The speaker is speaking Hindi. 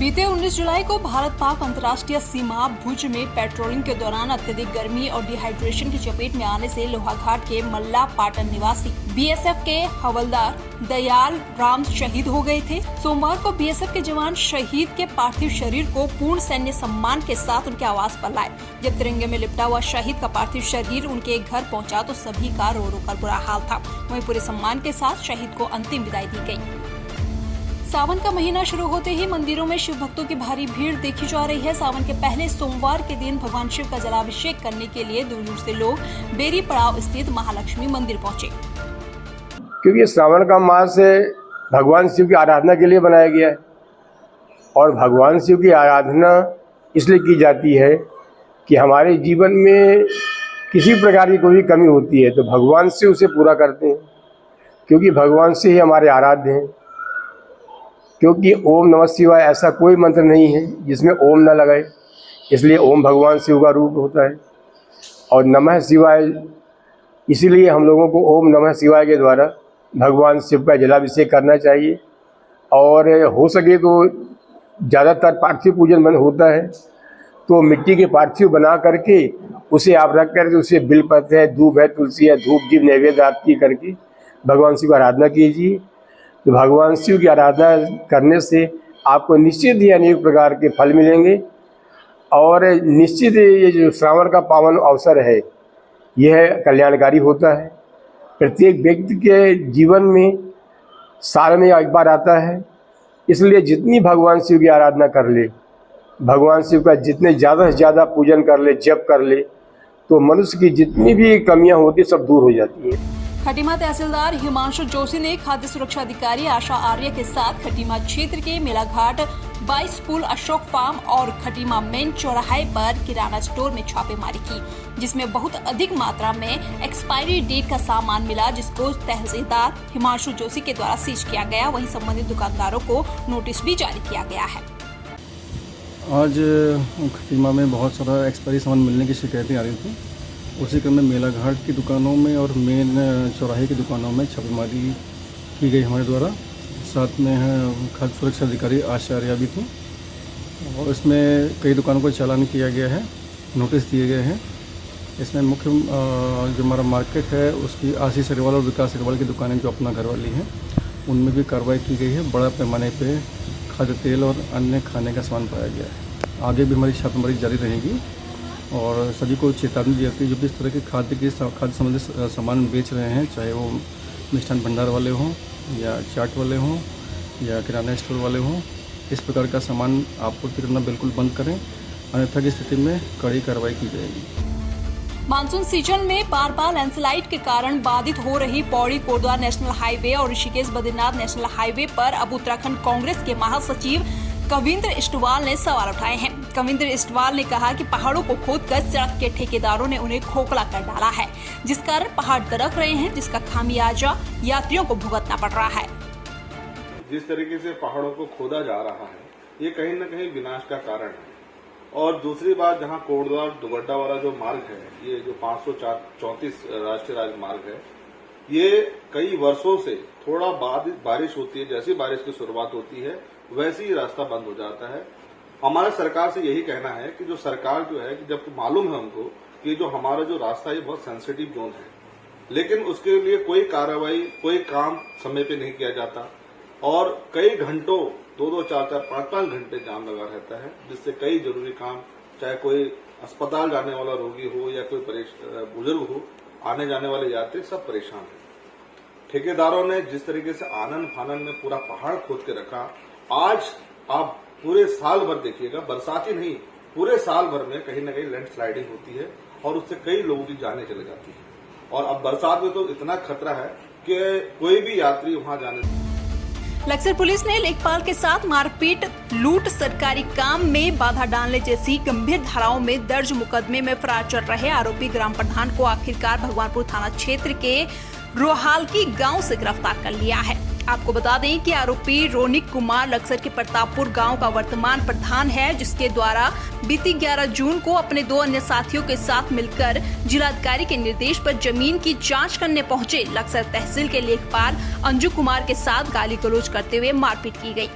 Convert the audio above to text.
बीते 19 जुलाई को भारत पाक अंतर्राष्ट्रीय सीमा भुज में पेट्रोलिंग के दौरान अत्यधिक गर्मी और डिहाइड्रेशन की चपेट में आने से लोहाघाट के मल्ला पाटन निवासी बीएसएफ के हवलदार दयाल राम शहीद हो गए थे। सोमवार को बीएसएफ के जवान शहीद के पार्थिव शरीर को पूर्ण सैन्य सम्मान के साथ उनके आवास पर लाए। जब तिरंगे में लिपटा हुआ शहीद का पार्थिव शरीर उनके घर पहुंचा तो सभी का रो रो कर बुरा हाल था। वहीं पूरे सम्मान के साथ शहीद को अंतिम विदाई दी गई। सावन का महीना शुरू होते ही मंदिरों में शिव भक्तों की भारी भीड़ देखी जा रही है। सावन के पहले सोमवार के दिन भगवान शिव का जलाभिषेक करने के लिए दूर दूर से लोग बेरी पड़ाव स्थित महालक्ष्मी मंदिर पहुंचे। क्योंकि श्रावण का मास भगवान शिव की आराधना के लिए बनाया गया है और भगवान शिव की आराधना इसलिए की जाती है कि हमारे जीवन में किसी प्रकार की कोई कमी होती है तो भगवान से उसे पूरा करते हैं, क्योंकि भगवान से ही हमारे आराध्य हैं। क्योंकि ओम नमः शिवाय ऐसा कोई मंत्र नहीं है जिसमें ओम न लगाए, इसलिए ओम भगवान शिव का रूप होता है। और नमः शिवाय इसीलिए हम लोगों को ओम नमः शिवाय के द्वारा भगवान शिव का जलाभिषेक करना चाहिए। और हो सके तो ज़्यादातर पार्थिव पूजन बंद होता है तो मिट्टी के पार्थिव बना करके उसे आप रख करके उसे बिलपत्र है, धूप है, तुलसी है, धूप दीप नैवेद्य आपकी करके भगवान शिव की आराधना कीजिए। तो भगवान शिव की आराधना करने से आपको निश्चित ही अनेक प्रकार के फल मिलेंगे। और निश्चित ये जो श्रावण का पावन अवसर है यह कल्याणकारी होता है। प्रत्येक व्यक्ति के जीवन में साल में एक बार आता है, इसलिए जितनी भगवान शिव की आराधना कर ले, भगवान शिव का जितने ज़्यादा से ज़्यादा पूजन कर ले, जप कर ले, तो मनुष्य की जितनी भी कमियां होती सब दूर हो जाती हैं। खटीमा तहसीलदार हिमांशु जोशी ने खाद्य सुरक्षा अधिकारी आशा आर्य के साथ खटीमा क्षेत्र के मेलाघाट 22 पुल अशोक फार्म और खटीमा मेन चौराहे पर किराना स्टोर में छापेमारी की, जिसमें बहुत अधिक मात्रा में एक्सपायरी डेट का सामान मिला, जिसको तहसीलदार हिमांशु जोशी के द्वारा सीज किया गया। वहीं संबंधित दुकानदारों को नोटिस भी जारी किया गया है। आज खटीमा में बहुत सारा एक्सपायरी सामान मिलने की शिकायतें आ रही थी। उसी क्रम में मेलाघाट की दुकानों में और मेन चौराहे की दुकानों में छापेमारी की गई हमारे द्वारा। साथ में खाद्य सुरक्षा अधिकारी आचार्य भी थी और इसमें कई दुकानों को चालान किया गया है, नोटिस दिए गए हैं। इसमें मुख्य जो हमारा मार्केट है उसकी आशीष अग्रवाल और विकास अग्रवाल की दुकानें जो अपना घर वाली हैं उनमें भी कार्रवाई की गई है। बड़ा पैमाने पर खाद्य तेल और अन्य खाने का सामान पाया गया है। आगे भी हमारी छापेमारी जारी रहेगी और सभी को चेतावनी दी जाती है जो भी इस तरह के खाद्य संबंधित सामान बेच रहे हैं, चाहे वो मिष्ठान भंडार वाले हों या चाट वाले हों या किराना स्टोर वाले हों, इस प्रकार का सामान आपूर्ति करना बिल्कुल बंद करें, अन्यथा की स्थिति में कड़ी कार्रवाई की जाएगी। मानसून सीजन में बार बार लैंडस्लाइड के कारण बाधित हो रही पौड़ी कोटद्वार नेशनल हाईवे और ऋषिकेश बद्रीनाथ नेशनल हाईवे पर अब उत्तराखंड कांग्रेस के महासचिव कविंद्र इस्टवाल ने सवाल उठाए हैं। कविंद्र इस्टवाल ने कहा कि पहाड़ों को खोदकर सड़क के ठेकेदारों ने उन्हें खोखला कर डाला है, जिस कारण पहाड़ दरक रहे हैं, जिसका खामियाजा यात्रियों को भुगतना पड़ रहा है। जिस तरीके से पहाड़ों को खोदा जा रहा है ये कहीं न कहीं विनाश का कारण है। और दूसरी बात, जहां कोटद्वार दुगड्डा वाला जो मार्ग है, ये जो 534 राष्ट्रीय राजमार्ग है, ये कई वर्षों से थोड़ा बारिश होती है, जैसी बारिश की शुरुआत होती है वैसे ही रास्ता बंद हो जाता है। हमारा सरकार से यही कहना है कि जो सरकार जो है कि जब मालूम है उनको कि जो हमारा जो रास्ता है बहुत सेंसिटिव जोन है, लेकिन उसके लिए कोई कार्रवाई, कोई काम समय पे नहीं किया जाता और कई घंटों 2-2, 4-4, 5-5 घंटे जाम लगा रहता है, जिससे कई जरूरी काम, चाहे कोई अस्पताल जाने वाला रोगी हो या कोई बुजुर्ग हो, आने जाने वाले यात्री सब परेशान है। ठेकेदारों ने जिस तरीके से आनन फानन में पूरा पहाड़ खोद के रखा, आज आप पूरे साल भर देखिएगा, बरसात ही नहीं पूरे साल भर में कहीं न कहीं लैंडस्लाइडिंग होती है और उससे कई लोगों की जानें चली जाती है। और अब बरसात में तो इतना खतरा है कि कोई भी यात्री वहां जाने। लक्सर पुलिस ने लेखपाल के साथ मारपीट, लूट, सरकारी काम में बाधा डालने जैसी गंभीर धाराओं में दर्ज मुकदमे में फरार चल रहे आरोपी ग्राम प्रधान को आखिरकार भगवानपुर थाना क्षेत्र के रोहालकी गांव से गिरफ्तार कर लिया है। आपको बता दें कि आरोपी रोनिक कुमार लक्सर के प्रतापपुर गांव का वर्तमान प्रधान है, जिसके द्वारा बीती 11 जून को अपने 2 अन्य साथियों के साथ मिलकर जिलाधिकारी के निर्देश पर जमीन की जांच करने पहुंचे लक्सर तहसील के लेखपाल अंजू कुमार के साथ गाली गलौज करते हुए मारपीट की गई।